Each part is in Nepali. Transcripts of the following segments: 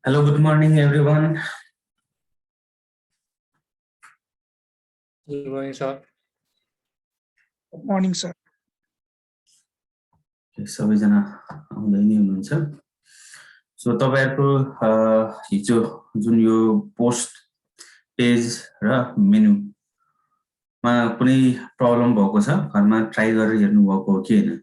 Hello, good morning, everyone. Good morning, sir. Good morning, sir. सबैजना आउँदै नै हुनुहुन्छ सो तपाईहरुको हिजो जुन यो पोस्ट पेज र मेनुमा कुनै प्रब्लम भएको छ घरमा ट्राई गरेर हेर्नु भएको हो कि हैन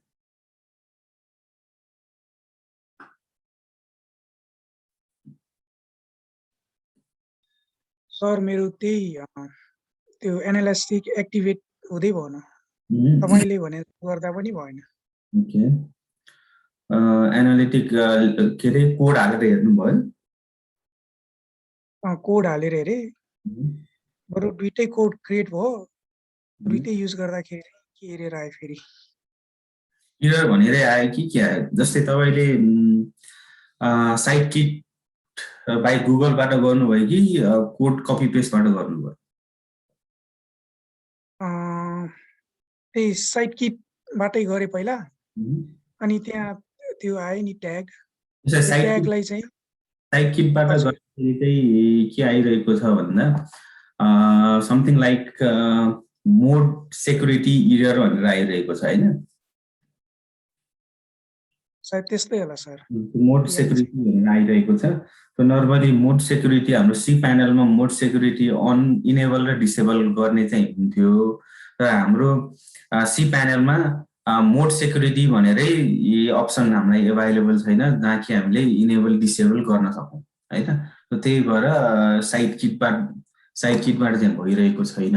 सर मेरो त्यो एनालिस्टिक एक्टिभेट हुँदै भएन तपाईले भने गर्दा पनि भएन ओके एनालिटिक के रे कोड हालेर हेर्नु भयो कोड हालेर हेरेँ Mhm. बरु दुईटै कोड क्रिएट भयो दुईटै युज गर्दाखेरि के एरर आयो फेरि एरर भनेरै आयो कि के आयो जस्तै तपाईँले साइट किट बाई गुगलबाट गर्नुभयो कि कोड कपी पेस्टबाट गर्नुभयो त्यही साइट किटबाटै गरेँ पहिला Mhm. अनि त्यहाँ त्यो आयो नि ट्याग त्यसै त्यो ट्यागलाई चाहिँ साइट किटबाट हजुर गर्दाखेरि चाहिँ के आइरहेको छ भन्दा समथिङ लाइक मोड सेक्युरिटी एरर भनेर आइरहेको छ होइन सायद त्यस्तै होला सर मोड AI सेक्युरिटी चाहिँ भनेर आइरहेको छ त्यो नर्मली मोड सेक्युरिटी हाम्रो सी प्यानलमा मोड सेक्युरिटी अन इनेबल र डिसेबल गर्ने चाहिँ हुन्थ्यो र हाम्रो सी प्यानलमा मोड सेक्युरिटी भनेरै अप्सन हामीलाई एभाइलेबल छैन जहाँ कि हामीले इनेबल डिसेबल गर्न सकौँ होइन त्यही भएर साइट किटबाट चाहिँ भइरहेको छैन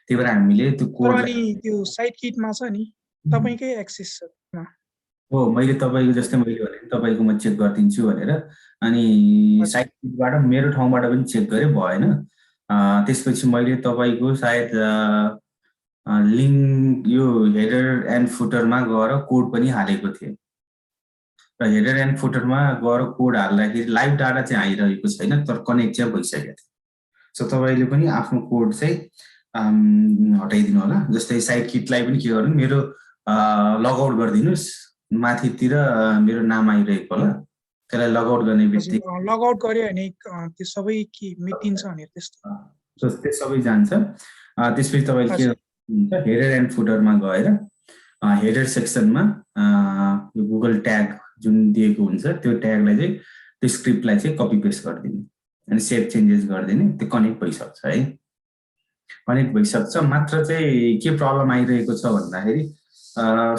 त्यही भएर हामीले त्यो तर कोडलाई अनि त्यो साइट किटमा छ नि तपाईँकै एक्सेस छ त्यसमा। हो मैले तपाईँको जस्तै मैले भने तपाईँको म चेक गरिदिन्छु भनेर अनि हजुर साइट किटबाट मेरो ठाउँबाट पनि चेक गरेँ भएन त्यसपछि मैले तपाईँको सायद लिङ्क यो हेडर एन्ड फुटरमा गएर कोड पनि हालेको थिएँ र हेडर एन्ड फुटरमा गएर कोड हाल्दाखेरि लाइभ डाटा चाहिँ आइरहेको छैन तर कनेक्ट चाहिँ भइसकेको थियो सो तपाईँले पनि आफ्नो कोड चाहिँ हटाइदिनु होला जस्तै साइट किटलाई पनि के गर्नु मेरो लगआउट गरिदिनुहोस् माथितिर मेरो नाम आइरहेको होला त्यसलाई लगआउट गर्ने बित्तिकै हजुर लगआउट गऱ्यो भने त्यो सबै के मेटिन्छ भनेर त्यस्तो त्यो सबै जान्छ त्यसपछि तपाईँले के हजुर गर्नुहुन्छ हेडर एन्ड फुटरमा गएर हेडर सेक्सनमा यो गुगल ट्याग जुन दिएको हुन्छ त्यो ट्यागलाई चाहिँ त्यो स्क्रिप्टलाई चाहिँ कपी पेस्ट गरिदिने अनि सेभ चेन्जेस गरिदिने त्यो कनेक्ट भइसक्छ है कनेक्ट भइसक्छ मात्र चाहिँ के प्रब्लम आइरहेको छ भन्दाखेरि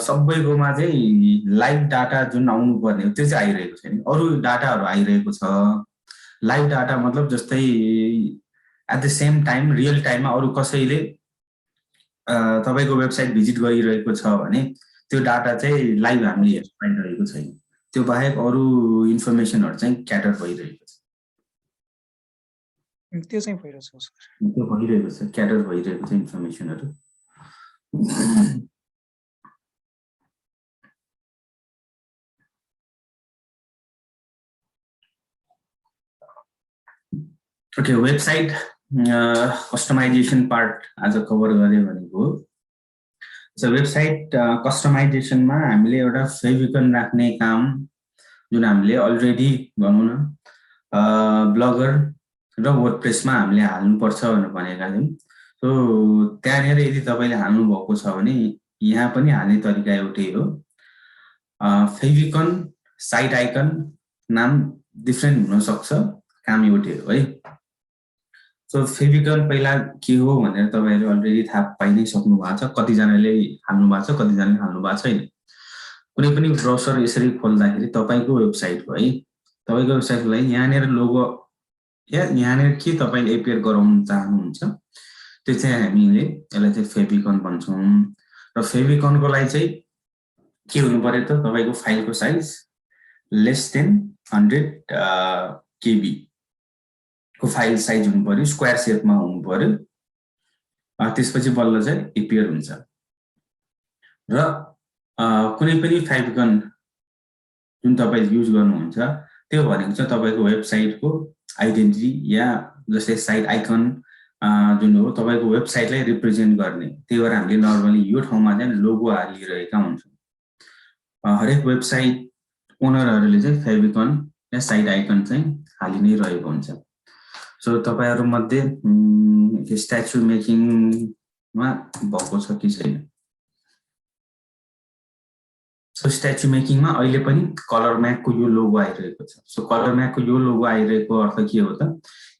सबैकोमा चाहिँ लाइभ डाटा जुन आउनुपर्ने हो त्यो चाहिँ आइरहेको छैन अरू डाटाहरू आइरहेको छ लाइभ डाटा मतलब जस्तै at the same time real टाइममा अरू कसैले तपाईँको वेबसाइट भिजिट गरिरहेको छ भने त्यो डाटा चाहिँ लाइभ हामीले हेर्न पाइरहेको छैन त्यो बाहेक अरू इन्फर्मेसनहरू चाहिँ क्याटर भइरहेको छ त्यो चाहिँ भइरहेको छ सर त्यो भइरहेको छ क्याटर भइरहेको छ इन्फर्मेसनहरू ओके वेबसाइट कस्टमाइजेसन पार्ट आज कभर गऱ्यो भनेको सो वेबसाइट कस्टमाइजेसनमा हामीले एउटा फेभिकन राख्ने काम जुन हामीले अलरेडी भनौँ न ब्लगर र वर्डप्रेसमा हामीले हाल्नुपर्छ भनेर भनेका थियौँ सो त्यहाँनिर यदि तपाईँले हाल्नुभएको छ भने यहाँ पनि हाल्ने तरिका एउटै हो फेभिकन साइट आइकन नाम डिफ्रेन्ट हुनसक्छ काम एउटै हो है सो फेभिकन पहिला के हो भनेर तपाईँहरू अलरेडी थाहा पाइ नै सक्नु भएको छ कतिजनाले हाल्नु भएको छ कतिजनाले हाल्नु भएको छैन कुनै पनि ब्राउजर यसरी खोल्दाखेरि तपाईँको वेबसाइट हो है तपाईँको वेबसाइटलाई यहाँनिर लोगो या यहाँनिर के तपाईँले एपियर गराउन चाहनुहुन्छ त्यो चाहिँ हामीले यसलाई चाहिँ फेभिकन भन्छौँ र फेभिकनको लागि चाहिँ के हुनु पर्यो त तपाईँको फाइलको साइज लेस देन 100 KB को फाइल साइज हुनु पर्यो स्क्वायर सेपमा हुनु पर्यो त्यसपछि बल्ल चाहिँ एपियर हुन्छ र कुनै पनि फेभिकन जुन तपाईले युज गर्नुहुन्छ त्यो भनेको चाहिँ तपाईको वेबसाइटको आइडेन्टिटी या जस्तै साइट आइकन जुन हो तपाईको वेबसाइटलाई रिप्रेजेन्ट गर्ने त्यही भएर हामीले नर्मली यो ठाउँमा चाहिँ लोगो हालिरहेका हुन्छौँ हरेक वेबसाइट ओनरहरूले चाहिँ फेभिकन या साइट आइकन चाहिँ हालि नै रहेको हुन्छ सो तपाईहरु मध्ये स्ट्याचु मेकिङमा भएको छ कि छैन सो स्ट्याचु मेकिङमा अहिले पनि कलर म्याकको यो लोगो आइरहेको छ सो कलर म्याकको यो लोगो आइरहेको अर्थ के हो त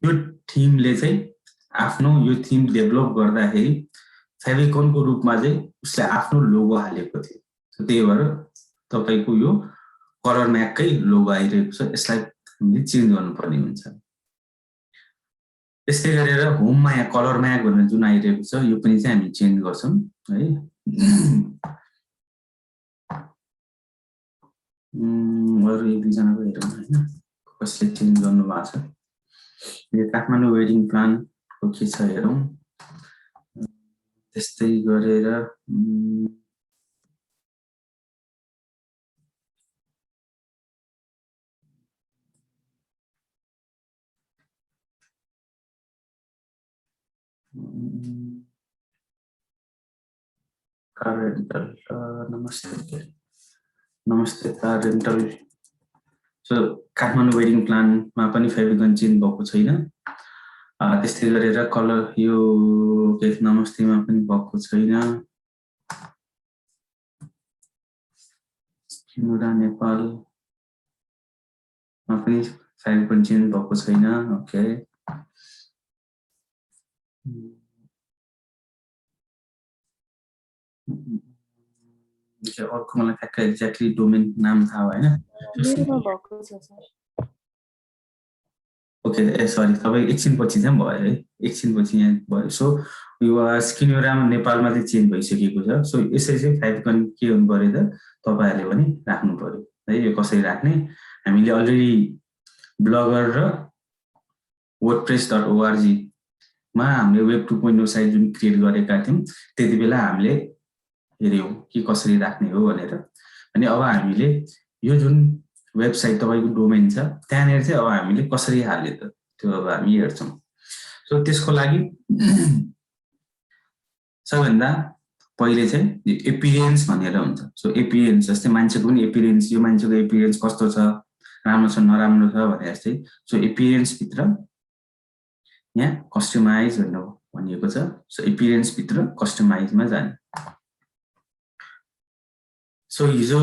यो थिमले चाहिँ आफ्नो यो थिम डेभलप गर्दाखेरि फेभिकनको रूपमा चाहिँ उसले आफ्नो लोगो हालेको थियो सो त्यही भएर तपाईको यो कलर म्याककै लोगो आइरहेको छ यसलाई हामीले चेन्ज गर्नुपर्ने हुन्छ त्यसै गरेर होममा यहाँ कलर म्याक भनेर जुन आइरहेको छ यो पनि चाहिँ हामी चेन्ज गर्छौं है अरु एक दुईजनाको हेरौँ हैन कसले चेन्ज गर्नु भएको छ यो काठमाडौँ वेडिङ प्लानको के छ हेरौँ। त्यस्तै गरेर कार रेन्टल नमस्ते car rental. So Kathmandu wedding प्लानमा पनि फेभिकन चेन्ज भएको छैन। त्यस्तै गरेर कलर यो नमस्तेमा पनि भएको छैन। किनुरा नेपालमा पनि फेभिकन चेन्ज भएको छैन। ओके, अर्को मलाई ठ्याक्कै एक्ज्याक्टली डोमेन नाम थाहा भएन। ओके, सरी, तपाईँ एकछिनपछि चाहिँ भयो है, एकछिनपछि यहाँ भयो। सो यो स्किन्योरामा नेपालमा चाहिँ चेन्ज भइसकेको छ। सो यसरी चाहिँ फेभिकन के हुनु पऱ्यो त, तपाईँहरूले पनि राख्नु पऱ्यो है। यो कसरी राख्ने, हामीले अलरेडी ब्लगर र wordpress.org मा हामीले वेब 2.0 साइट जुन क्रिएट गरेका थियौँ त्यति बेला हामीले हेऱ्यौँ कि कसरी राख्ने हो भनेर। अनि अब हामीले यो जुन वेबसाइट तपाईँको डोमेन छ त्यहाँनिर चाहिँ अब हामीले कसरी हाल्ने त त्यो अब हामी हेर्छौँ। सो त्यसको लागि सबैभन्दा पहिले चाहिँ एपिरियन्स भनेर हुन्छ। सो एपिरियन्स जस्तै मान्छेको पनि एपिरियन्स, यो मान्छेको एपिरियन्स कस्तो छ, राम्रो छ नराम्रो छ भने जस्तै। सो एपिरियन्सभित्र यहाँ कस्टमाइज भनिएको छ। सो एपिरियन्सभित्र कस्टमाइजमा जाने। सो हिजो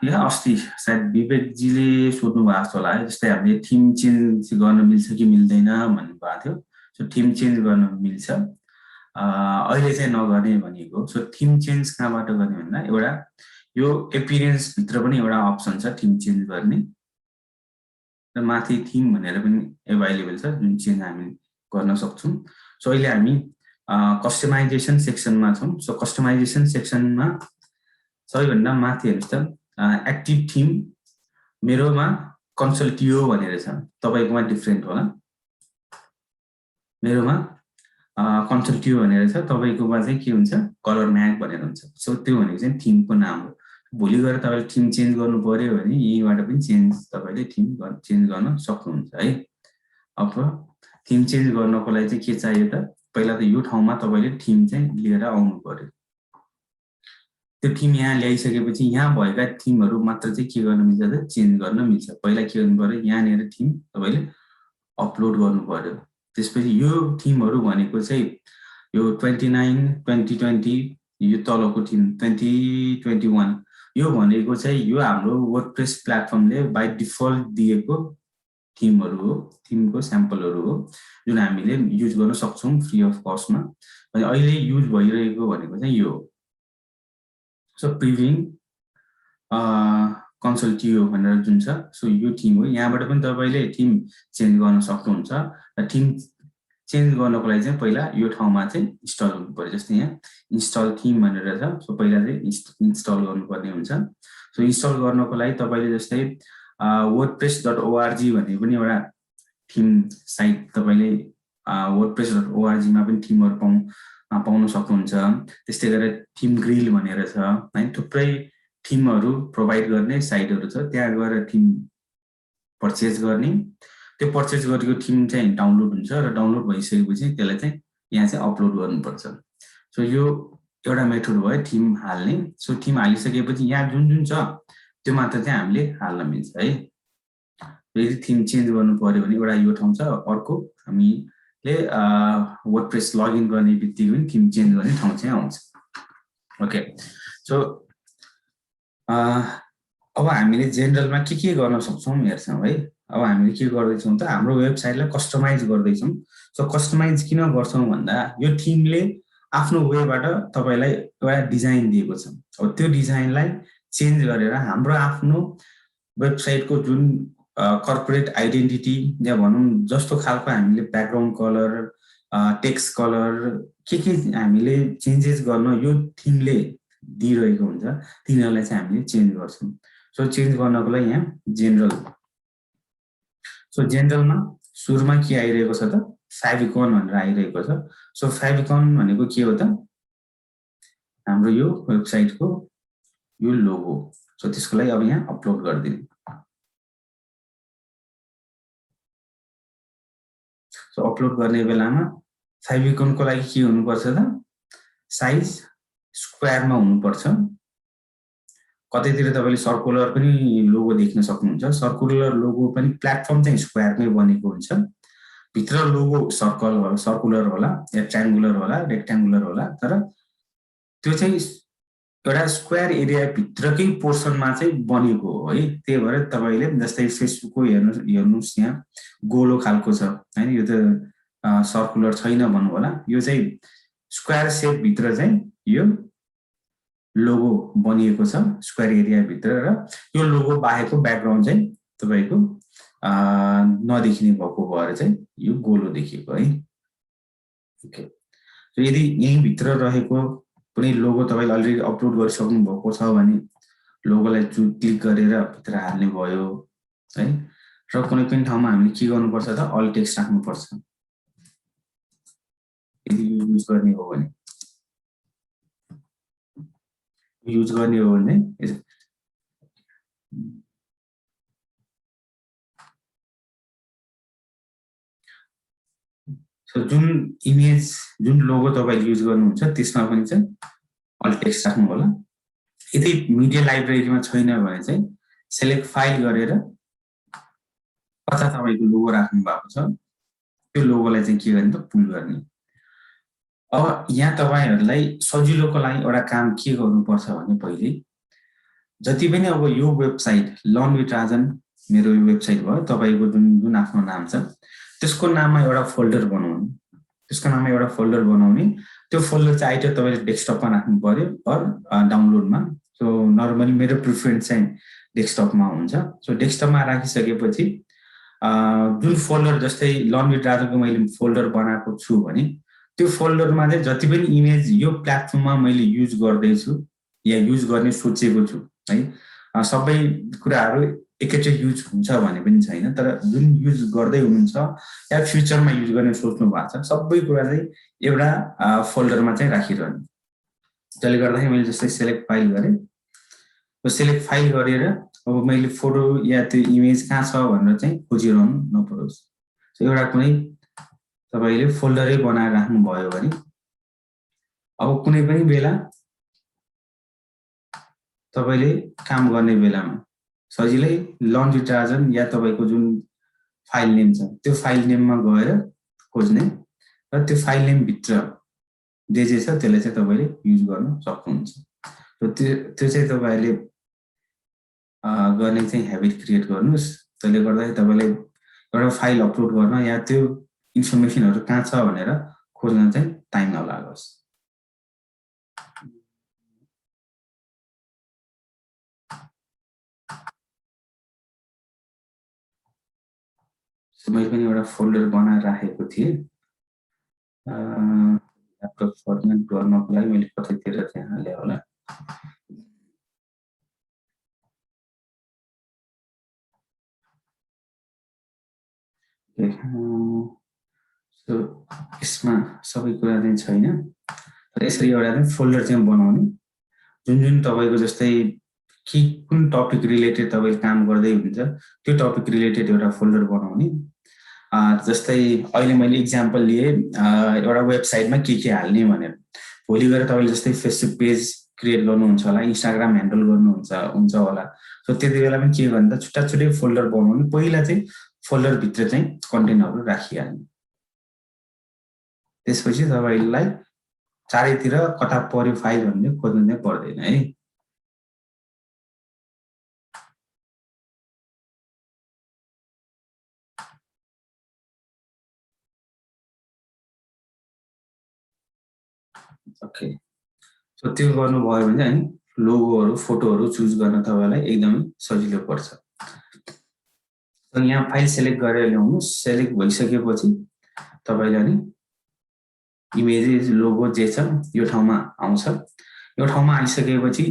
या अस्ति सायद विवेकजीले सोध्नु भएको जस्तो होला है, जस्तै हामीले थिम चेन्ज गर्न मिल्छ कि मिल्दैन भन्नुभएको थियो। सो थिम चेन्ज गर्न मिल्छ, अहिले चाहिँ नगर्ने भनेको। सो थिम चेन्ज कहाँबाट गर्ने भन्दा एउटा यो एपिरियन्सभित्र पनि एउटा अप्सन छ थिम चेन्ज गर्ने र माथि थिम भनेर पनि एभाइलेबल छ जुन चेन्ज हामी गर्न सक्छौँ। सो अहिले हामी कस्टमाइजेसन सेक्सनमा छौँ। सो कस्टमाइजेसन सेक्सनमा सबैभन्दा माथि हेर्नुहोस् त, एक्टिभ थिम मेरोमा कन्सल्टियो भनेर छ, तपाईँकोमा डिफ्रेन्ट होला। मेरोमा कन्सल्टियो भनेर छ, तपाईँकोमा चाहिँ के हुन्छ कलर म्याग भनेर हुन्छ। सो त्यो भनेको चाहिँ थिमको नाम हो। भोलि गएर तपाईँले थिम चेन्ज गर्नु पर्यो भने यहीँबाट पनि तपाईँले थिम चेन्ज गर्न सक्नुहुन्छ है। अब थिम चेन्ज गर्नको लागि चाहिँ के चाहियो त, पहिला त यो ठाउँमा तपाईँले थिम चाहिँ लिएर आउनु पर्यो। त्यो थिम यहाँ ल्याइसकेपछि यहाँ भएका थिमहरू मात्र चाहिँ के गर्न मिल्छ त, चेन्ज गर्न मिल्छ। पहिला के गर्नु पर्यो, यहाँनिर थिम तपाईँले अपलोड गर्नु पर्यो। त्यसपछि यो थिमहरू भनेको चाहिँ यो 29, 2020, यो तलको थिम 2021, यो भनेको चाहिँ यो हाम्रो वर्डप्रेस प्लेटफर्मले बाई डिफल्ट दिएको थिमहरू हो, थिमको स्याम्पलहरू हो जुन हामीले युज गर्न सक्छौँ फ्री अफ कस्टमा। अनि अहिले युज भइरहेको भनेको चाहिँ यो हो। सो प्रिभिङ कन्सल्टियो भनेर जुन छ, सो यो थिम हो। यहाँबाट पनि तपाईँले थिम चेन्ज गर्न सक्नुहुन्छ। र थिम चेन्ज गर्नको लागि चाहिँ पहिला यो ठाउँमा चाहिँ इन्स्टल हुनु पर्यो। जस्तै यहाँ इन्स्टल थिम भनेर छ। सो पहिला चाहिँ इन्स्टल गर्नुपर्ने हुन्छ। सो इन्स्टल गर्नको लागि तपाईँले जस्तै wordpress.org भन्ने पनि एउटा थिम साइट, तपाईँले wordpress.org मा पनि थिमहरू पाउन सक्नुहुन्छ। त्यस्तै गरेर थिम ग्रिल भनेर छ है, थुप्रै थिमहरू प्रोभाइड गर्ने साइटहरू छ। त्यहाँ गएर थिम पर्चेज गर्ने, त्यो पर्चेज गरेको थिम चाहिँ डाउनलोड हुन्छ र डाउनलोड भइसकेपछि त्यसलाई चाहिँ यहाँ चाहिँ अपलोड गर्नुपर्छ। सो यो एउटा मेथड भयो थिम हाल्ने। सो थिम हालिसकेपछि यहाँ जुन जुन छ त्यो मात्र चाहिँ हामीले हाल्न मिल्छ है। यदि थिम चेन्ज गर्नु पर्यो भने एउटा यो ठाउँ छ, अर्को हामीले वर्डप्रेस लगइन गर्ने बित्तिकै पनि थिम चेन्ज गर्ने ठाउँ चाहिँ आउँछ। ओके, सो अब हामीले जेनरलमा के गर्न सक्छौँ हेर्छौँ है। अब हामीले के गर्दैछौँ त, हाम्रो वेबसाइटलाई कस्टमाइज गर्दैछौँ। सो कस्टमाइज किन गर्छौँ भन्दा यो थिमले आफ्नो वेबाट तपाईँलाई एउटा डिजाइन दिएको छ। अब त्यो डिजाइनलाई चेन्ज गरेर हाम्रो आफ्नो वेबसाइटको जुन कर्पोरेट आइडेन्टिटी या भनौँ जस्तो खालको हामीले ब्याकग्राउन्ड कलर, टेक्स्ट कलर के हामीले चेन्जेस गर्न यो थिमले दिइरहेको हुन्छ, तिनीहरूलाई चाहिँ हामीले चेन्ज गर्छौँ। सो चेन्ज गर्नको लागि यहाँ जेनरल, सो जेनरलमा सुरुमा के आइरहेको छ त फेभिकन भनेर आइरहेको छ सो फेभिकन भनेको के हो त हाम्रो यो वेबसाइटको यो लोगो सो त्यसको लागि अब यहाँ अपलोड गर्दिनु सो अपलोड गर्ने बेलामा फेभिकनको लागि के हुनुपर्छ त साइज स्क्वायरमा हुनुपर्छ कतैतिर तपाईले सर्कुलर पनि लोगो देख्न सक्नुहुन्छ सर्कुलर लोगो पनि प्लेटफर्म चाहिँ स्क्वायरमै बनेको हुन्छ भित्र लोगो सर्कुलर होला या ट्रायंगुलर होला रेक्ट्याङ्गुलर होला तर त्यो चाहिँ एउटा स्क्वायर एरिया भित्रकै पोर्सनमा चाहिँ बनेको हो है त्यही भएर तपाईले जस्तै फेसबुकको हेर्नुस् यहाँ गोलो खालको छ हैन यो त सर्कुलर छैन भन्नु होला यो चाहिँ स्क्वायर शेप भित्र चाहिँ यो लोगो बनिएको छ स्क्वायर एरिया भित्र र यो लोगो बाहेकको ब्याकग्राउन्ड चाहिँ तपाईको नदेखिने भएको भएर चाहिँ यो गोलो देखिएको है ओके सो यदि यही भित्र रहेको कुनै लोगो तपाईले अलरेडी अपलोड गरिसक्नु भएको छ भने लोगोलाई क्लिक गरेर भित्र हाल्ने भयो है र कुनै पनि ठाउँमा हामीले के गर्नुपर्छ त अल टेक्स्ट राख्नुपर्छ यदि युज गर्ने हो भने सो जुन इमेज जुन लोगो तपाईले युज गर्नुहुन्छ त्यसमा पनि चाहिँ अल टेक्स्ट राख्नु होला यदि मिडिया लाइब्रेरीमा छैन भने चाहिँ सिलेक्ट फाइल गरेर कता तपाईको लोगो राख्नु भएको छ त्यो लोगोलाई चाहिँ के गर्ने त पुल गर्ने अब यहाँ तपाईहरुलाई सजिलोको लागि एउटा काम के गर्नुपर्छ भने पहिले जति पनि अब यो वेबसाइट लर्न विथ राजन मेरो यो वेबसाइट भयो तपाईको जुन आफ्नो नाम छ त्यसको नाममा एउटा फोल्डर बनाउने त्यो फोल्डर चाहिँ आइटम तपाईले डेस्कटपमा राख्नु पर्यो अर डाउनलोडमा सो नर्मली मेरो प्रिफरेन्स चाहिँ डेस्कटपमा हुन्छ सो डेस्कटपमा राखिसकेपछि जुन फोल्डर जस्तै लर्न विथ राजनको मैले फोल्डर बनाएको छु भने त्यो फोल्डरमा चाहिँ जति पनि इमेज यो प्लेटफर्ममा मैले युज गर्दै छु या युज गर्ने सोचेको छु है सबै कुराहरु एकैचोटि युज हुन्छ भने पनि छैन तर जुन युज गर्दै हुनुहुन्छ या फ्युचरमा युज गर्ने सोच्नु भएको छ सबै कुरा चाहिँ एउटा फोल्डरमा चाहिँ राखिरहनु त्यसले गर्दाखेरि मैले जस्तै सिलेक्ट फाइल गरे त्यो सिलेक्ट फाइल गरेर अब मैले फोटो या त्यो इमेज कहाँ छ भनेर चाहिँ खोजिरहनु नपरोस् सो एउटा कुनै तपाईले फोल्डरै बनाएर राख्नु भयो भने अब कुनै पनि बेला तपाईले काम गर्ने बेलामा सजिलै लर्न विथ राजन या तपाईको जुन फाइल नेम छ त्यो फाइल नेममा गएर खोज्ने र त्यो फाइल नेम भित्र जे छ त्यसलाई चाहिँ तपाईले युज गर्न सक्नुहुन्छ र त्यो चाहिँ तपाईले गर्ने चाहिँ ह्याबिट क्रिएट गर्नुस् त्यसले गर्दा तपाईले एउटा फाइल अपलोड गर्न या त्यो इन्फर्मेसनहरु कहाँ छ भनेर खोज्न चाहिँ टाइम नलागोस् मैले पनि एउटा फोल्डर बनाएर राखेको थिएँ ल्यापटप फर्मेट गर्नको लागि मैले कतैतिर चाहिँ हाले होला सो यसमा सबै कुरा चाहिँ छैन तर यसरी एउटा चाहिँ फोल्डर चाहिँ बनाउने जुन तपाईको जस्तै कुन टपिक रिलेटेड तपाईले काम गर्दै हुन्छ त्यो टपिक रिलेटेड एउटा फोल्डर बनाउने जस्तै अहिले मैले एक्जाम्पल लिए एउटा वेबसाइटमा के हाल्ने भनेर भोलि गएर तपाईले जस्तै फेसबुक पेज क्रिएट गर्नुहुन्छ होला इन्स्टाग्राम ह्यान्डल हुन्छ होला सो त्यति बेला पनि के गर्ने त छुट्टै फोल्डर बनाउने पहिला चाहिँ फोल्डर भित्र चाहिँ कन्टेन्टहरु राखिहाल्ने त्यसपछि तपाईलाई चारैतिर कता पर्यो फाइल भन्ने खोज्नु नै पर्दैन है ओके सो त्यो गर्नुभयो भने चाहिँ लोगोहरु फोटोहरु चुज गर्न तपाईलाई एकदमै सजिलो पर्छ सो यहाँ फाइल सिलेक्ट गरेर ल्याउनु सिलेक्ट भइसकेपछि तपाईले अनि इमेजेस लोगो जे छ यो ठाउँमा आउँछ यो ठाउँमा आइसकेपछि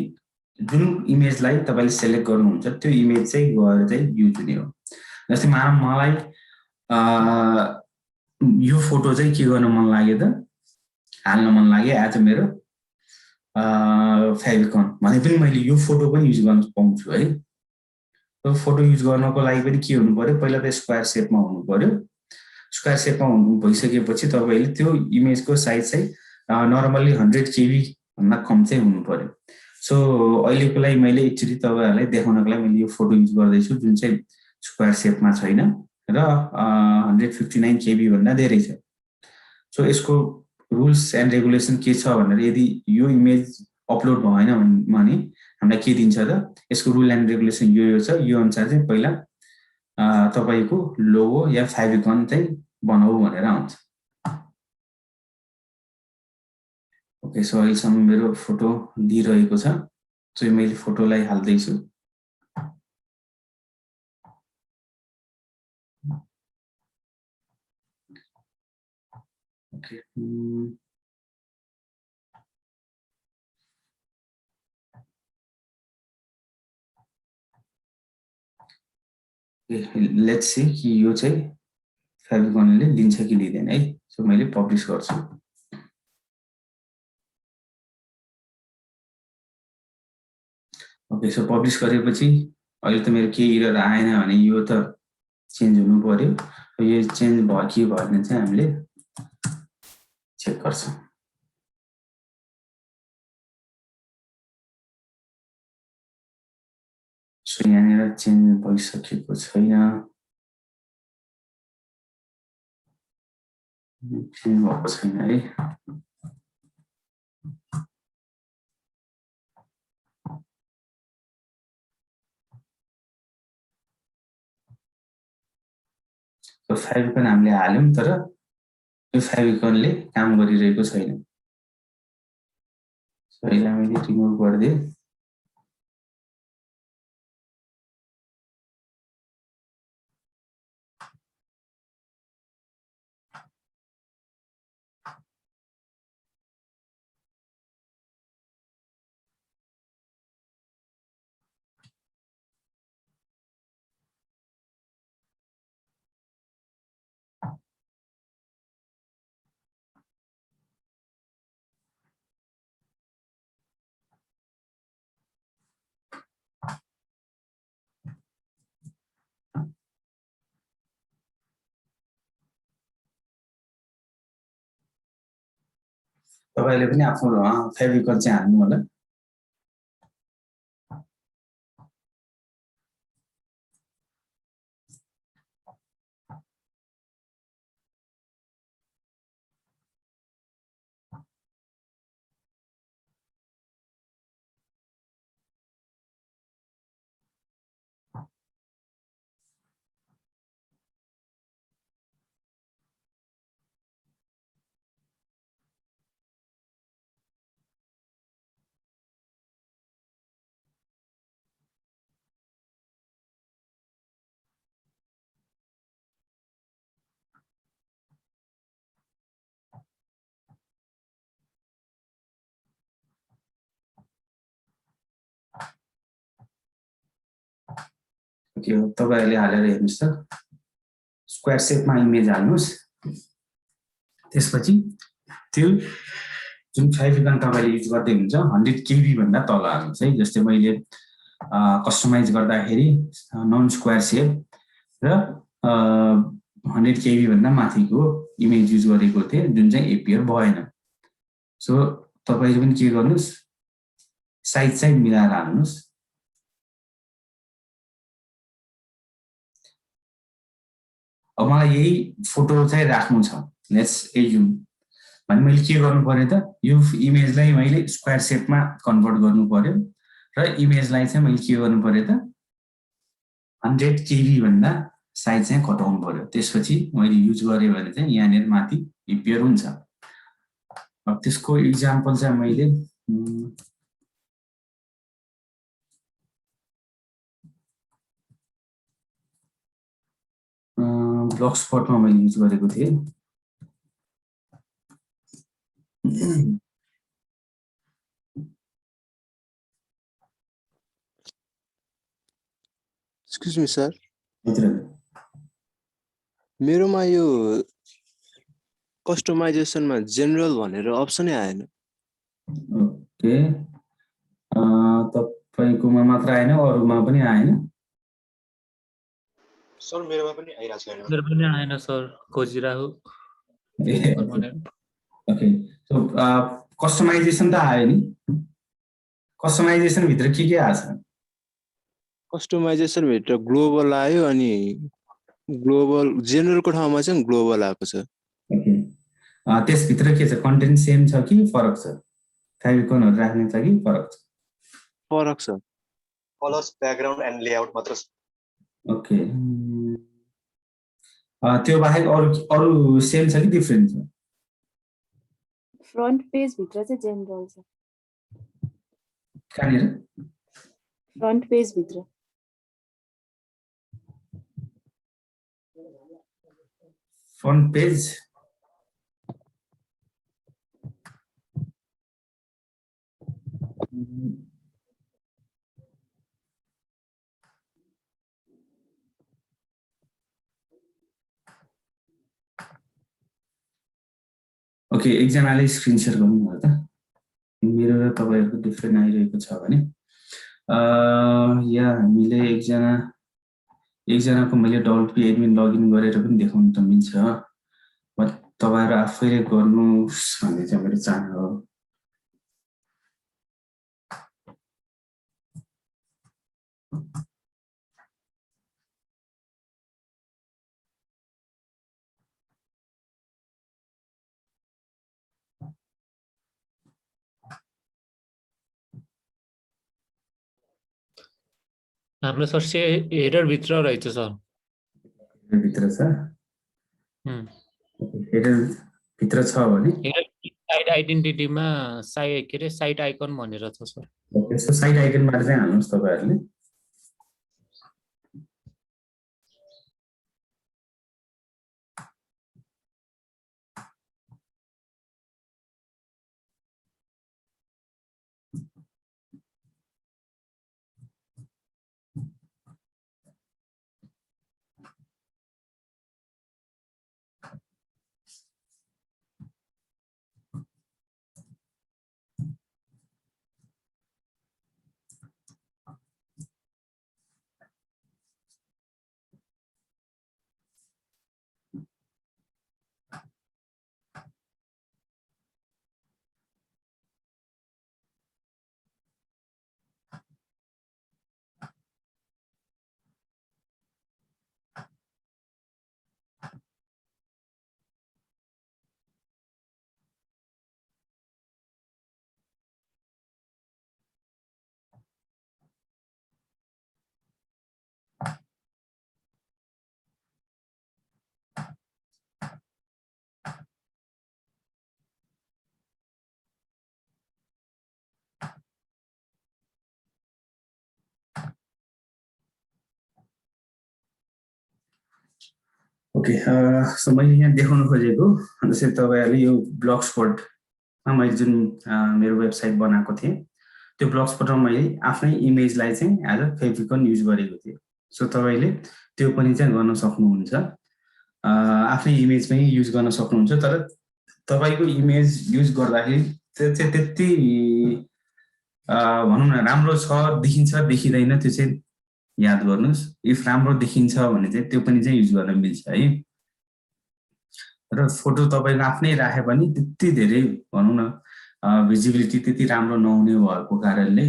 जुन इमेजलाई तपाईले सिलेक्ट गर्नुहुन्छ त्यो इमेज चाहिँ गएर चाहिँ युज हुने हो जस्तै मलाई यो फोटो चाहिँ के गर्न मन लाग्यो त, हाल्न मन लाग्यो एज मेरो फेभिकन भने पनि मैले यो फोटो पनि युज गर्न पाउँछु है। त्यो फोटो युज गर्नको लागि पनि के हुनु पर्यो, पहिला त स्क्वायर सेपमा हुनु पर्यो। स्क्वायर सेपमा हुनु भइसकेपछि तपाईँले त्यो इमेजको साइज चाहिँ नर्मल्ली 100 KB भन्दा कम चाहिँ हुनु पर्यो। सो अहिलेको लागि मैले एकचोटि तपाईँहरूलाई देखाउनको लागि मैले यो फोटो युज गर्दैछु जुन चाहिँ स्क्वायर सेपमा छैन र 159 KB भन्दा धेरै छ। सो यसको रुल्स एन्ड रेगुलेसन के छ भनेर यदि यो इमेज अपलोड भएन भने हामीलाई के दिन्छ त, यसको रुल एन्ड रेगुलेसन यो छ, यो अनुसार चाहिँ पहिला तपाईको लोगो या फेभिकन चाहिँ बनाऊ भनेर आउँछ। ओके, सो अहिलेसम्म मेरो फोटो दिइरहेको छ, सो मैले फोटोलाई हाल्दैछु। ओके, लेट्स सी कि यो चाहिँ फेभिकनले दिन्छ कि दिँदैन है। सो मैले पब्लिस गर्छु। ओके, सो पब्लिस गरेपछि अहिले त मेरो केही एरर आएन भने यो त चेन्ज हुनु पर्यो। यो चेन्ज भयो कि भएन चाहिँ हामीले चेक गर्छौँ। सो यहाँनिर चेन्ज भइसकेको छैन, चेन्ज भएको छैन है। सो फेभिकन हामीले हाल्यौँ तर यो फेभिकनले काम गरिरहेको छैन। सो यसलाई मैले रिमुभ गरिदिएँ। तपाईले पनि आफ्नो फेभिकन चाहिँ हाल्नु होला। तपाईहरुले हालेर हेर्नुस् त, स्क्वायर सेपमा इमेज हाल्नुस्। त्यसपछि त्यो जुन फेभिकन तपाईले युज गर्दै हुन्छ 100 KB भन्दा तल हाल्नुस् है। जस्तै मैले कस्टमाइज गर्दाखेरि नन स्क्वायर सेप र 100 KB भन्दा माथिको इमेज युज गरेको थिएँ जुन चाहिँ एपियर भएन। सो तपाईले पनि के गर्नुस्, साइज चाहिँ मिलाएर हाल्नुस्। अब मलाई यही फोटो चाहिँ राख्नु छ, लेट्स एज्युम भने मैले के गर्नु पर्यो त, यो इमेजलाई मैले स्क्वायर सेपमा कन्भर्ट गर्नु पर्यो र इमेजलाई चाहिँ मैले के गर्नु पर्यो त 100 KB भन्दा साइज चाहिँ घटाउनु पर्यो। त्यसपछि मैले युज गरेँ भने चाहिँ यहाँनिर माथि एपियर हुन्छ। अब त्यसको एक्जाम्पल चाहिँ मैले ब्लगस्पटमा मैले युज गरेको थिएँ। Excuse me, sir. मेरोमा यो कस्टमाइजेसनमा जेनरल भनेर अप्सनै आएन। ओके, तपाईकोमा मात्र आएन, अरूमा पनि आएन? सर मेरोमा पनि आइरहेको छैन। मेरो पनि आएन सर, खोजिरहेको। ओके, सो कस्टमाइजेसन त आयो नि, कस्टमाइजेसन भित्र के आछ? कस्टमाइजेसन भित्र ग्लोबल आयो अनि ग्लोबल जेनरलको ठाउँमा चाहिँ ग्लोबल आएको छ। ओके, त्यसभित्र के छ? कन्टेन्ट सेम छ कि फरक छ? फेभिकोनहरु राख्ने छ कि फरक छ? फरक छ। कलर्स, ब्याकग्राउन्ड एन्ड लेआउट मात्र छ। ओके, त्यो बाहेक अरु सेम छ कि डिफरेन्ट छ? फ्रन्ट पेज भित्र चाहिँ जेनरल छ। कहाँनिर? फ्रन्ट पेज भित्र। फ्रन्ट पेज ओके, एकजनाले स्क्रिन शेयर गर्नुभयो त? मेरो र तपाईहरुको डिफरेन्ट आइरहेको छ भने या हामीले एकजनाको मैले डब्ल्युपी एडमिन लगइन गरेर पनि देखाउन त मिल्छ, बट तपाईहरु आफैले गर्नुस् भन्ने चाहिँ मेरो चाहना हो। हाम्रो सर हेडर भित्र रहेछ सर। भित्र छ? हेडर भित्र छ भने साइट आइडेन्टिटीमा साइट आइकन भनेर छ सर। ओके, सो साइट आइकनबाट चाहिँ हाल्नुस् तपाईहरुले। ओके, सो मैले यहाँ देखाउन खोजेको जस्तै तपाईहरुले यो ब्लगस्पटमा मैले जुन मेरो वेबसाइट बनाएको थिएँ, त्यो ब्लगस्पटमा मैले आफ्नै इमेजलाई चाहिँ एज अ फेभिकोन युज गरेको थिएँ। सो तपाईले त्यो पनि चाहिँ गर्न सक्नुहुन्छ, आफ्नै इमेज पनि युज गर्न सक्नुहुन्छ। तर तपाईको इमेज युज गर्दाखेरि त्यो चाहिँ त्यति भनौं न राम्रो छ, देखिन्छ देखिदैन, त्यो चाहिँ याद गर्नुस्। इफ राम्रो देखिन्छ भने चाहिँ त्यो पनि चाहिँ युज गर्न मिल्छ है। र फोटो तपाईले आफ्नै राखे पनि त्यति धेरै भनौं न भिजिबिलिटी त्यति राम्रो नहुने भएको कारणले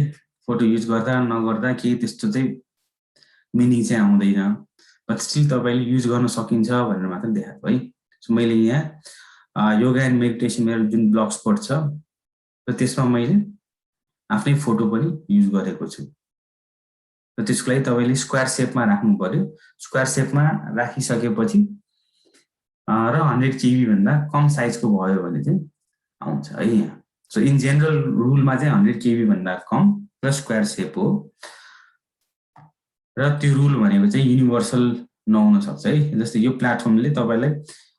फोटो युज गर्दा नगर्दा केही त्यस्तो चाहिँ मिनिङ चाहिँ आउँदैन, बट स्टिल तपाईले युज गर्न सकिन्छ भनेर मात्र देखाएको है। सो मैले यहाँ योगा एन्ड मेडिटेसन मेरो जुन ब्लगस्पट छ र त्यसमा मैले आफ्नै फोटो पनि युज गरेको छु। र त्यसको लागि तपाईले स्क्वायर शेपमा राख्नु पर्यो। स्क्वायर शेपमा राखिसकेपछि र 100 KB भन्दा कम साइजको भयो भने चाहिँ आउँछ है यहाँ। सो इन जेनरल रुलमा चाहिँ 100 KB भन्दा कम र स्क्वायर शेप हो। र त्यो रुल भनेको चाहिँ युनिभर्सल नहुन सक्छ है। जस्तै यो प्लेटफर्मले तपाईलाई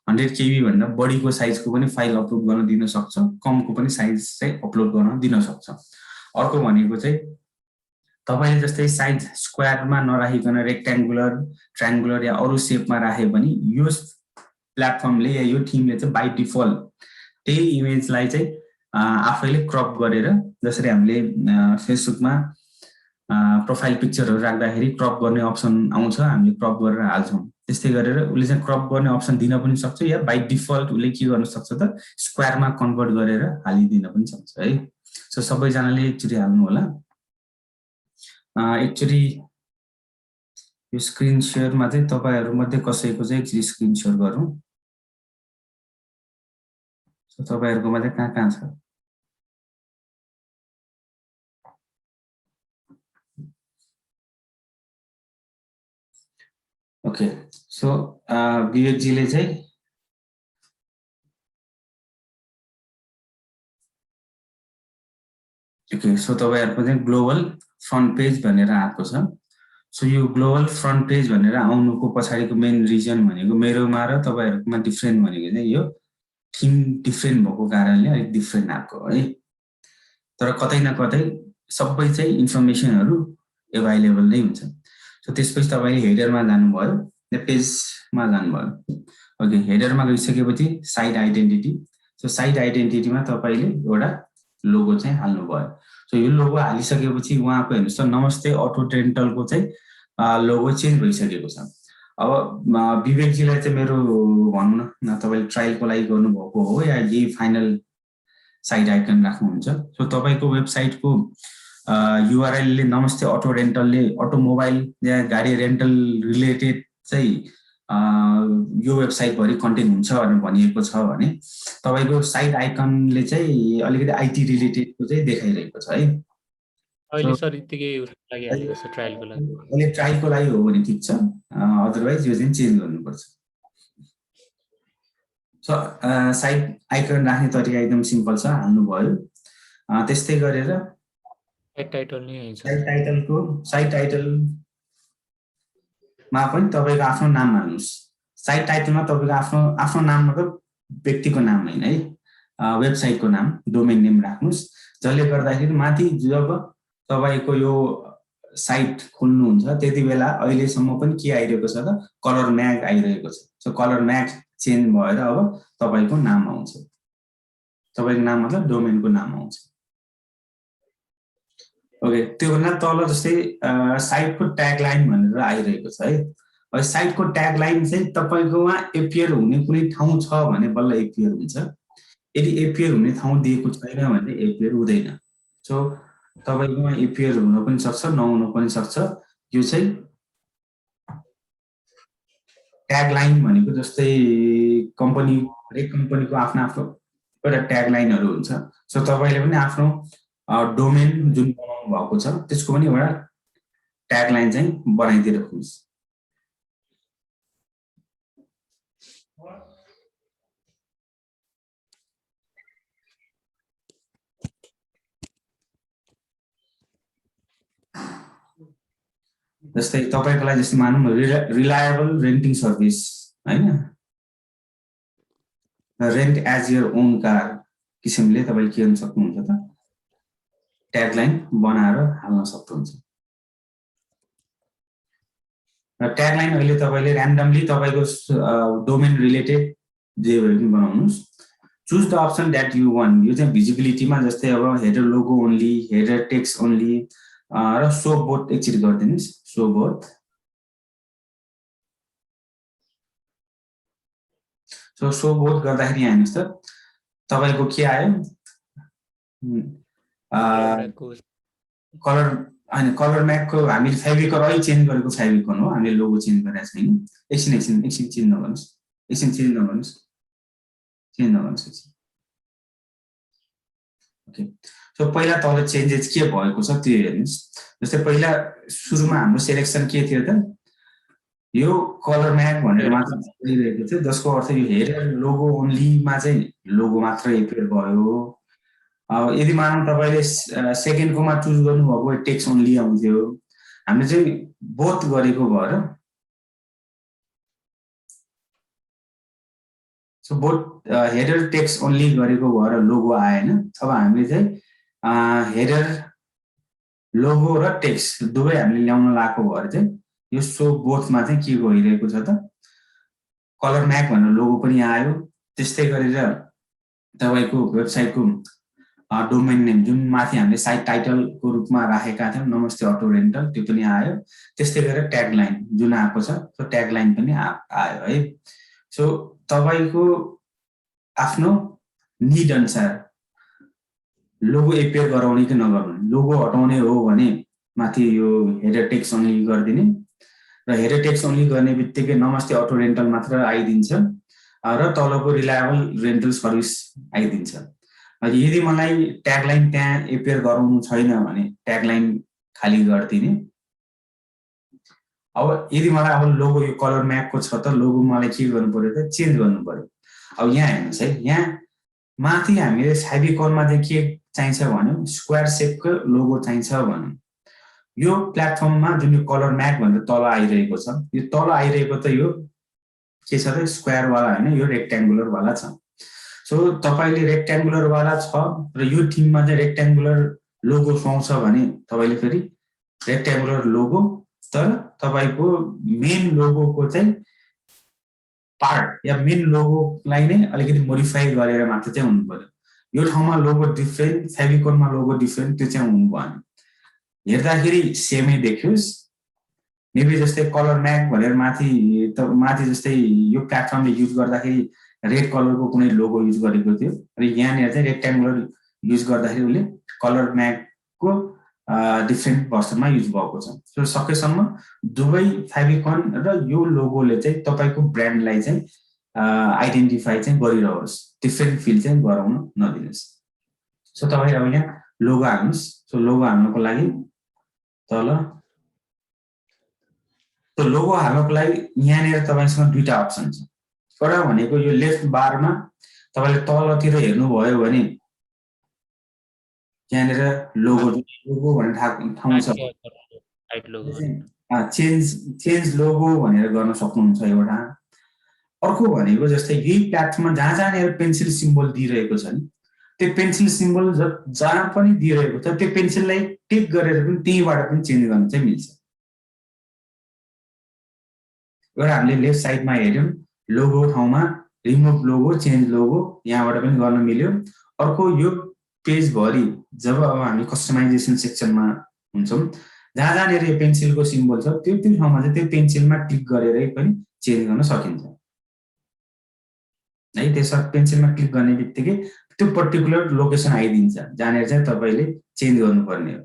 100 KB भन्दा बढीको साइजको पनि फाइल अपलोड गर्न दिन सक्छ, कमको पनि साइज चाहिँ अपलोड गर्न दिन सक्छ। अर्को भनेको चाहिँ तपाईले जस्तै साइज स्क्वायरमा नराखिकन रेक्ट्याङ्गुलर, ट्रायंगुलर या अरु शेपमा राखे पनि यो प्लेटफर्मले या यो टिमले चाहिँ बाइ डिफल्ट त्यही इमेजलाई चाहिँ आफैले क्रप गरेर जसरी हामीले फेसबुकमा प्रोफाइल पिक्चरहरू राख्दाखेरि क्रप गर्ने अप्सन आउँछ हामीले क्रप गरेर हाल्छौँ त्यस्तै गरेर उसले चाहिँ क्रप गर्ने अप्सन दिन पनि सक्छ या बाइ डिफल्ट उसले के गर्न सक्छ त स्क्वायरमा कन्भर्ट गरेर हालिदिन पनि सक्छ है सो सबैजनाले एकचोटि हाल्नु होला एकचोटि यो स्क्रिन शेयरमा चाहिँ तपाईहरुमध्ये कसैको चाहिँ एकचोटि स्क्रिन शेयर गरौँ सो तपाईहरुको मध्ये कहाँ छ ओके सो विवेक जीले चाहिँ ओके सो तपाईहरुको चाहिँ ग्लोबल फ्रन्ट पेज भनेर आएको छ सो यो ग्लोबल फ्रन्ट पेज भनेर आउनुको पछाडीको मेन रिजन भनेको मेरोमा र तपाईहरुकोमा डिफरेन्ट भनेको चाहिँ यो थीम डिफरेन्ट भएको कारणले अलिक डिफरेन्ट आएको है तर कतै न कतै सबै चाहिँ इन्फर्मेसनहरु अवेलेबल नै हुन्छ सो त्यसपछि तपाईले हेडरमा जानुभयो या पेजमा जानुभयो ओके हेडरमा गइसकेपछि साइट आइडेन्टिटी सो साइट आइडेन्टिटीमा तपाईले एउटा लोगो चाहिँ हाल्नु भयो सो यो लोगो हालिसकेपछि उहाँको हेर्नुस् त नमस्ते अटो रेन्टलको चाहिँ लोगो चेन्ज भइसकेको छ अब विवेक जीलाई चाहिँ मेरो भन्नु न तपाईले ट्रायलको लागि गर्नु भएको हो या यही फाइनल साइट आइकन राख्नुहुन्छ सो तपाईको वेबसाइटको URL ले नमस्ते अटो रेन्टलले अटोमोबाइल या गाडी रेन्टल रिलेटेड चाहिँ यो वेबसाइट भरि कन्टेन्ट हुन्छ भनेर भनिएको छ भने तपाईको साइट आइकनले चाहिँ अलिकति आईटी रिलेटेडको चाहिँ देखाइरहेको छ है अहिले सर यतिकै लागि हालेको छ ट्रायलको लागि अहिले ट्रायलको लागि हो भने ठीक छ अदरवाइज यो चाहिँ चेन्ज गर्नुपर्छ सो साइट आइकन राख्ने तरिका एकदम सिम्पल छ हाल्नु भयो त्यस्तै गरेर साइट टाइटल नै हुन्छ साइट टाइटल मा पनि तपाईको आफ्नो नाम हाल्नुस् साइट टाइटलमा तपाईको आफ्नो नाम मतलब व्यक्तिको नाम हैन है वेबसाइटको नाम डोमेन नेम राख्नुस् जसले गर्दाखेरि माथि जब तपाईको यो साइट खोल्नुहुन्छ त्यतिबेला अहिलेसम्म पनि के आइरहेको छ त कलर म्याग आइरहेको छ सो कलर म्याग चेन्ज भएर अब तपाईको नाम आउँछ तपाईको नाम मतलब डोमेनको नाम आउँछ ओके त्यो भन्दा तल जस्तै साइटको ट्यागलाइन भनेर आइरहेको छ है अब साइटको ट्यागलाइन चाहिँ तपाईकोमा एपियर हुने कुनै ठाउँ छ भने बल्ल एपियर हुन्छ यदि एपियर हुने ठाउँ दिएको छैन भने एपियर हुँदैन सो तपाईकोमा एपियर हुन पनि सक्छ नहुन पनि सक्छ यो चाहिँ ट्यागलाइन भनेको जस्तै हरेक कम्पनीको आफ्नो एउटा ट्यागलाइनहरु हुन्छ सो तपाईले पनि आफ्नो डोमेन जुन बनाउनु भएको छ त्यसको पनि एउटा ट्यागलाइन चाहिँ बनाइदिनुहोस् जस्तै तपाईको लागि जस्तै मानौं रिलायबल रेन्टिङ सर्भिस हैन rent as your own car किसिमले तपाईले के गर्न सक्नुहुन्छ त ट्यागलाइन बनाएर हाल्न सक्नुहुन्छ र ट्यागलाइन अहिले तपाईले र्यान्डमली तपाईको डोमेन रिलेटेड जे भए पनि बनाउनुस् choose the option that you want यो चाहिँ भिजिबिलिटीमा जस्तै अब header logo only header text only र सो बोथ एकचोटि गरिदिनुस् सो बोथ सो बोथ गर्दाखेरि हेर्नुस् त तपाईको के आयो कलर म्यागको हामीले फेभिकल अहिले चेन्ज गरेको फेभिकल हो हामीले लोगो चेन्ज गरेका छैन एकछिन चेन्ज नगर्नुस् ओके सो पहिला तल चेन्जेस के भएको छ त्यो हेर्नुस् जस्तै पहिला सुरुमा हाम्रो सिलेक्सन के थियो त यो कलर म्याग भनेर मात्र दिइरहेको थियो जसको अर्थ यो हेडर लोगो ओन्ली मा चाहिँ लोगो मात्र एपियर भयो यदि मानौं तपाईले सेकेन्डकोमा चुज गर्नुभएको टेक्स्ट ओन्ली आउँथ्यो हामीले चाहिँ बोथ गरेको भएर so both header text only गरेको भएर लोगो आएन अब हामीले चाहिँ हेडर लोगो र टेक्स्ट दुवै हामीले ल्याउन लागेको भएर चाहिँ यो सो बोथमा चाहिँ के गइरहेको छ त कलर म्याक भनेर लोगो पनि आयो। त्यस्तै गरेर तपाईको वेबसाइटको डोमेन नेम जुन माथि हामीले साइट टाइटलको रूपमा राखेका थियौँ नमस्ते अटो रेन्टल त्यो पनि आयो। त्यस्तै गरेर ट्यागलाइन जुन आएको छ त्यो ट्यागलाइन पनि आयो है। सो तपाईको आफ्नो निड अनुसार लोगो एपियर गराउने कि नगराउने, लोगो हटाउने हो भने माथि यो हेडर टेक्स्ट ओन्ली गरिदिने र हेडर टेक्स्ट ओन्ली गर्ने बित्तिकै नमस्ते अटो रेन्टल मात्र आइदिन्छ र तलको रिलायबल रेन्टल सर्भिस आइदिन्छ। यदि मलाई ट्यागलाइन त्यहाँ एपियर गराउनु छैन भने ट्यागलाइन खाली गरिदिने। अब यदि मलाई अब लोगो यो कलर म्यापको छ त लोगो मलाई के गर्नु पर्यो त चेन्ज गर्नु पर्यो। अब यहाँ हेर्नुहोस् है, यहाँ माथि हामीले फेभिकोनमा चाहिँ के चाहिन्छ भन्यो स्क्वायर सेपको लोगो चाहिन्छ भन्यो। यो प्लेटफर्ममा जुन यो कलर म्याप भनेर तल आइरहेको छ यो तल आइरहेको त यो के छ त स्क्वायर वाला हैन, यो रेक्ट्याङ्गुलर वाला छ। सो तपाईले रेक्ट्याङ्गुलर वाला छ र यो टिममा चाहिँ रेक्ट्याङ्गुलर लोगो सुहाउँछ भने तपाईले फेरि रेक्ट्याङ्गुलर लोगो, तर तपाईको मेन लोगोको चाहिँ पार्ट या मेन लोगोलाई नै अलिकति मोडिफाई गरेर मात्र चाहिँ हुनु पर्यो। यो ठाउँमा लोगो डिफरेन्ट, फेभिकोनमा लोगो डिफरेन्ट त्यो चाहिँ हुनु भएन। हेर्दाखेरि सेमै देखियोस्। मेबी जस्तै कलर म्याक भनेर माथि जस्तै यो प्लेटफर्मले युज गर्दाखेरि रेड कलरको कुनै लोगो युज गरेको थियो र यहाँनिर चाहिँ रेक्ट्याङ्गुलर युज गर्दाखेरि उसले कलर म्याकको डिफरेन्ट भर्सनमा युज भएको छ। सो सकेसम्म दुवै फेभिकोन र यो लोगोले चाहिँ तपाईको ब्रान्डलाई चाहिँ आइडेन्टिफाई चाहिँ गरिरहोस्, डिफरेन्ट फिल चाहिँ गराउन नदिनुहोस्। सो तपाईँ अब यहाँ लोगो हाल्नुहोस्। सो लोगो हाल्नको लागि तल त्यो लोगो हाल्नको लागि यहाँनिर तपाईसँग दुईटा अप्सन छ। एउटा भनेको यो लेफ्ट बारमा तपाईले तलतिर हेर्नुभयो भने यहाँनिर लोगो भनेर ठाउँ छ, चेन्ज लोगो भनेर गर्न सक्नुहुन्छ एउटा। अर्को भनेको जस्तै यही प्लेटफर्ममा जहाँनिर पेन्सिल सिम्बल दिइरहेको छ नि त्यो पेन्सिल सिम्बल जहाँ पनि दिइरहेको छ त्यो पेन्सिललाई टिक गरेर पनि त्यहीबाट पनि चेन्ज गर्न चाहिँ मिल्छ। एउटा हामीले लेफ्ट साइडमा हेर्यौं लोगो ठाउँमा रिमुभ लोगो, चेन्ज लोगो यहाँबाट पनि गर्न मिल्यो। अर्को यो पेज भरि जब अब हामी कस्टमाइजेसन सेक्सनमा हुन्छौं जहाँनिर यो पेन्सिलको सिम्बल छ त्यो ठाउँमा चाहिँ त्यो पेन्सिलमा क्लिक गरेरै पनि चेन्ज गर्न सकिन्छ है। त्यसमा पेन्सिलमा क्लिक गर्ने बित्तिकै त्यो पर्टिकुलर लोकेसन आइदिन्छ जहाँनिर चाहिँ तपाईले चेन्ज गर्नुपर्ने हो।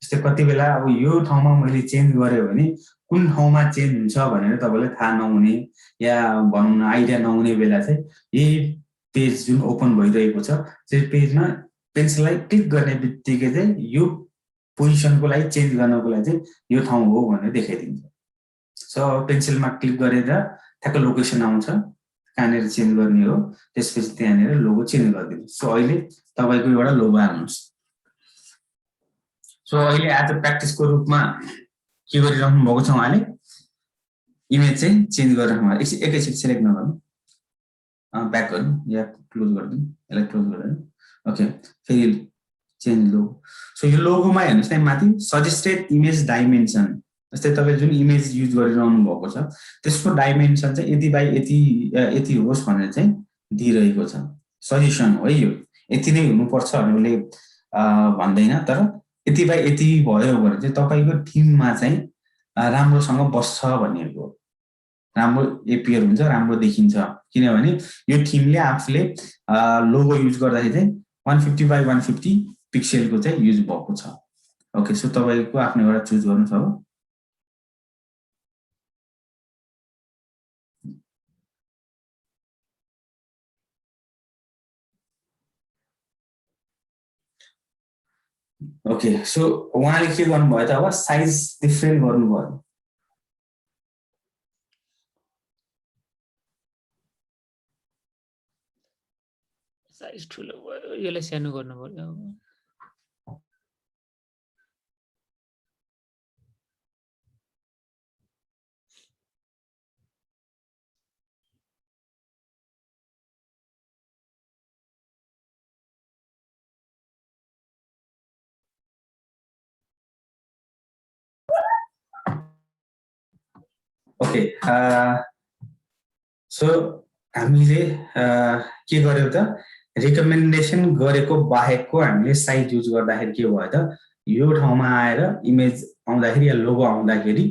जस्तै कति बेला अब यो ठाउँमा मैले चेन्ज गरे भने कुन ठाउँमा चेन्ज हुन्छ भनेर तपाईलाई थाहा नहुने या भनौं न आइडिया नहुने बेला चाहिँ यही पेज जुन ओपन भइरहेको छ त्यो पेजमा पेन्सिललाई क्लिक गर्ने बित्तिकै चाहिँ यो पोजिसनको लागि चेन्ज गर्नको लागि चाहिँ यो ठाउँ हो भनेर देखाइदिन्छ। सो पेन्सिलमा क्लिक गरेर ठ्याक्क लोकेसन आउँछ कहाँनिर चेन्ज गर्ने हो, त्यसपछि त्यहाँनिर लोगो चेन्ज गरिदिनु। सो अहिले तपाईको एउटा लोगो हाल्नुहोस्। सो अहिले आज प्र्याक्टिसको रूपमा के गरिराख्नु भएको छ उहाँले इमेज चाहिँ चेन्ज गरिराख्नु भएको। एकैछिन सिलेक्ट नगर्नु, ब्याक गर्नु या क्लोज गरिदिनु, यसलाई क्लोज गरिदिनु। ओके, फेरि चेन्ज लोगो। सो यो लोगोमा हेर्नुहोस् न माथि सजेस्टेड इमेज डाइमेन्सन, जस्तै तपाईले जुन इमेज युज गरिरहनु भएको छ त्यसको डाइमेन्सन चाहिँ यति बाइ यति होस् भनेर चाहिँ दिइरहेको छ। सजेसन हो है यो, यति नै हुनुपर्छ भनेर भन्दैन, तर यति बाइ यति भयो भने चाहिँ तपाईको टिममा चाहिँ राम्रोसँग बस्छ भनेको, राम्रो एपियर हुन्छ, राम्रो देखिन्छ। किनभने यो टिमले आफूले लोगो युज गर्दाखेरि चाहिँ 150 बाइ 150 पिक्सलको चाहिँ युज भएको छ। ओके, सो तपाईको आफ्नो एउटा चुज गर्नुस् अब। ओके, सो उहाँले के गर्नुभयो त अब साइज डिफरेन्ट गर्नुभयो। साइज ठुलो भयो, यसलाई सानो गर्नु पर्यो। ओके, सो हामीले के गर्यौं त रिकमेन्डेसन गरेको बाहेकको हामीले साइट युज गर्दाखेरि के भयो त यो ठाउँमा आएर इमेज आउँदाखेरि या लोगो आउँदाखेरि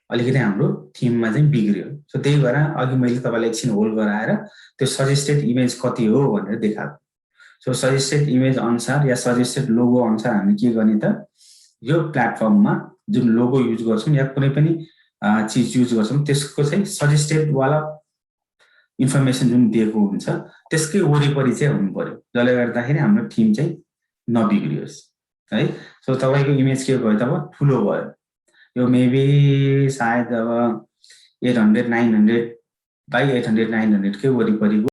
अलिकति हाम्रो थीममा चाहिँ बिग्रियो सो त्यही भएर अघि मैले तपाईलाई एकछिन होल्ड गराएर त्यो सजेस्टेड इमेज कति हो भनेर देखाएको सो सजेस्टेड इमेज अनुसार या सजेस्टेड लोगो अनुसार हामी के गर्ने त यो प्लेटफर्ममा जुन लोगो युज गर्छौं या कुनै पनि चीज युज गर्छौं त्यसको चाहिँ सजेस्टेड वाला इन्फर्मेसन जुन दिएको हुन्छ त्यसकै वरिपरि चाहिँ हुनु पर्यो जसले गर्दाखेरि हाम्रो थीम चाहिँ नबिग्रियोस् है सो तपाईको इमेज के भयो तब ठुलो भयो यो मेबी सायद अब 800 900 by 800 900 के वरिपरिको